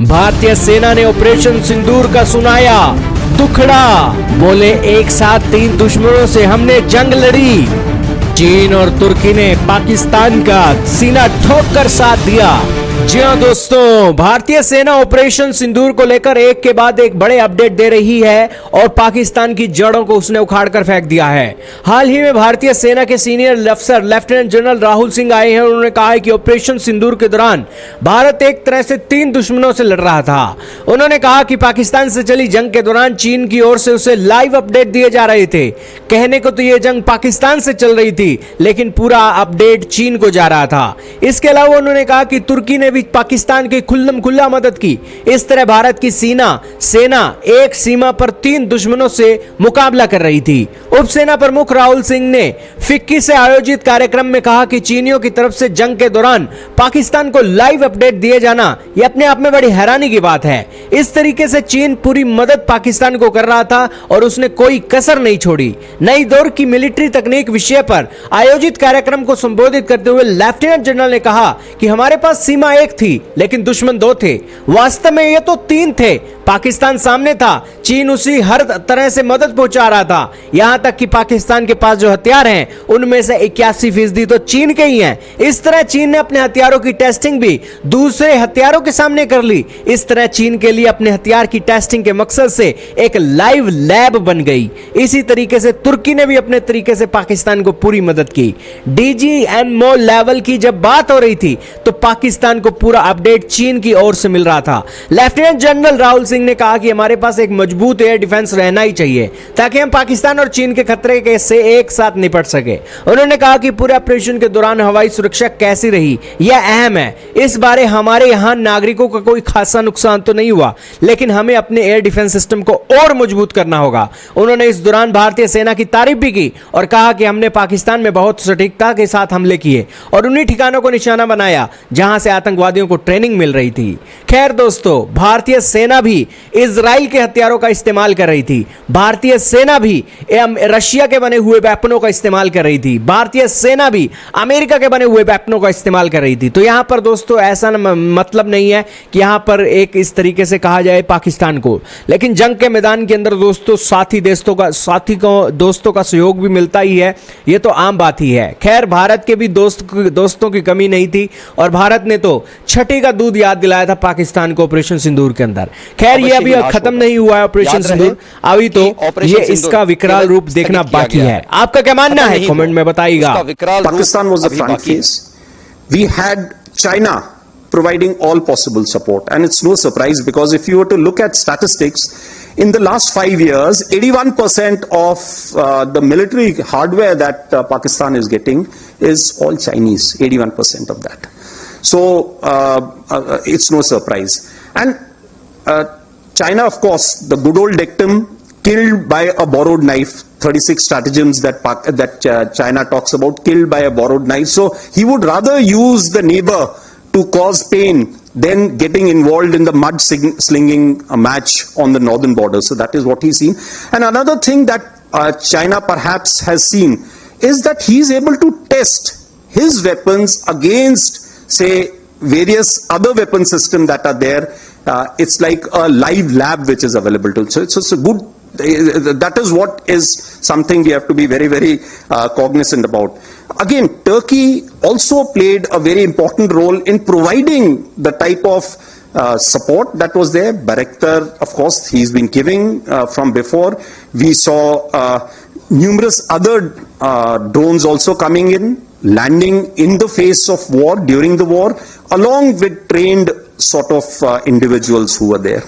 भारतीय सेना ने ऑपरेशन सिंदूर का सुनाया दुखड़ा, बोले एक साथ 3 दुश्मनों से हमने जंग लड़ी। चीन और तुर्की ने पाकिस्तान का सीना ठोक कर साथ दिया। जी हां दोस्तों, भारतीय सेना ऑपरेशन सिंदूर को लेकर एक के बाद एक बड़े अपडेट दे रही है और पाकिस्तान की जड़ों को उसने उखाड़ कर फेंक दिया है। हाल ही में भारतीय सेना के सीनियर अफसर लेफ्टिनेंट जनरल राहुल सिंह आए हैं और उन्होंने कहा है कि ऑपरेशन सिंदूर के दौरान भारत एक तरह से 3 दुश्मनों से लड़ रहा था। उन्होंने कहा कि पाकिस्तान से चली जंग के दौरान चीन की ओर से उसे लाइव अपडेट दिए जा रहे थे। कहने को तो यह जंग पाकिस्तान से चल रही थी, लेकिन पूरा अपडेट चीन को जा रहा था। इसके अलावा उन्होंने कहा कि तुर्की ने भी पाकिस्तान की खुल्लम-खुल्ला मदद की। इस तरह भारत की सेना एक सीमा पर 3 दुश्मनों से मुकाबला कर रही थी। उप सेना प्रमुख राहुल सिंह ने फिक्की से आयोजित कार्यक्रम में कहा कि चीनियों की तरफ से जंग के दौरान पाकिस्तान को लाइव अपडेट दिए जाना यह अपने आप में बड़ी हैरानी की बात है। इस तरीके से चीन पूरी मदद पाकिस्तान को कर रहा था और उसने कोई कसर नहीं छोड़ी। नई दौर की मिलिट्री तकनीक विषय पर आयोजित कार्यक्रम को संबोधित करते हुए लेफ्टिनेंट जनरल ने कहा कि हमारे पास सीमा एक थी लेकिन दुश्मन 2 थे। वास्तव में ये तो 3 थे। पाकिस्तान सामने था, चीन उसी हर तरह से मदद पहुंचा रहा था। यहां तक कि पाकिस्तान के पास जो हथियार हैं उनमें से 81% तो चीन के ही हैं। इस तरह चीन ने अपने हथियारों की टेस्टिंग भी दूसरे हथियारों के सामने कर ली। इस तरह चीन के लिए अपने हथियार की टेस्टिंग के मकसद से एक लाइव लैब बन गई। इसी तरीके से तुर्की ने भी अपने तरीके से पाकिस्तान को पूरी मदद की। DGMO लेवल की जब बात हो रही थी तो पाकिस्तान को पूरा अपडेट चीन की ओर से मिल रहा था। लेफ्टिनेंट जनरल राहुल सिंह ने कहा कि हमारे पास एक मजबूत एयर डिफेंस रहना ही चाहिए ताकि हम पाकिस्तान और चीन के खतरे के से एक साथ निपट सके। उन्होंने कहा कि पूरे ऑपरेशन के दौरान हवाई सुरक्षा कैसी रही यह अहम है। इस बारे हमारे यहां नागरिकों का कोई खासा नुकसान तो नहीं हुआ, लेकिन हमें अपने एयर डिफेंस सिस्टम को और मजबूत करना होगा। उन्होंने इस दौरान भारतीय सेना की तारीफ भी की और कहा कि हमने पाकिस्तान में बहुत सटीकता के साथ हमले किए और उन्हीं ठिकानों को निशाना बनाया जहां से आतंकवादियों को ट्रेनिंग मिल रही थी। खैर दोस्तों, भारतीय सेना भी इजराइल के हथियारों का इस्तेमाल कर रही थी। भारतीय सेना भी रशिया के बने हुए वेपनों का इस्तेमाल कर रही थी। भारतीय सेना भी अमेरिका के बने हुए वेपनों का इस्तेमाल कर रही थी। तो यहां पर दोस्तों ऐसा मतलब नहीं है कि यहां पर एक इस तरीके से कहा जाए पाकिस्तान को, लेकिन जंग के मैदान के अंदर दोस्तों दोस्तों का सहयोग भी मिलता ही है। यह तो आम बात ही है। खैर, भारत के भी दोस्तों की कमी नहीं थी और भारत ने तो छठी का दूध याद दिलाया था पाकिस्तान को ऑपरेशन सिंदूर के अंदर। खैर, ये अभी खत्म नहीं हुआ है ऑपरेशन सिंदूर, अभी तो ये इसका विकराल रूप देखना बाकी है। आपका क्या मानना है कमेंट में बताइएगा। Pakistan was the front case. We had China providing all possible support, and it's no surprise because if you were to look at statistics, in the last 5 years, 81% of the military hardware that Pakistan is getting is all Chinese. 81% of that. So it's no surprise. And China, of course, the good old dictum, killed by a borrowed knife. 36 stratagems that China talks about, killed by a borrowed knife. So he would rather use the neighbor to cause pain than getting involved in the mud slinging match on the northern border. So that is what he's seen. And another thing that China perhaps has seen is that he's able to test his weapons against, say, various other weapon systems that are there. It's like a live lab which is available to him. So it's a good, that is what is something we have to be very, very cognizant about. Again, Turkey also played a very important role in providing the type of support that was there. Bayraktar, of course, he's been giving from before. We saw numerous other drones also coming in, landing in the face of war, during the war, along with trained sort of individuals who were there.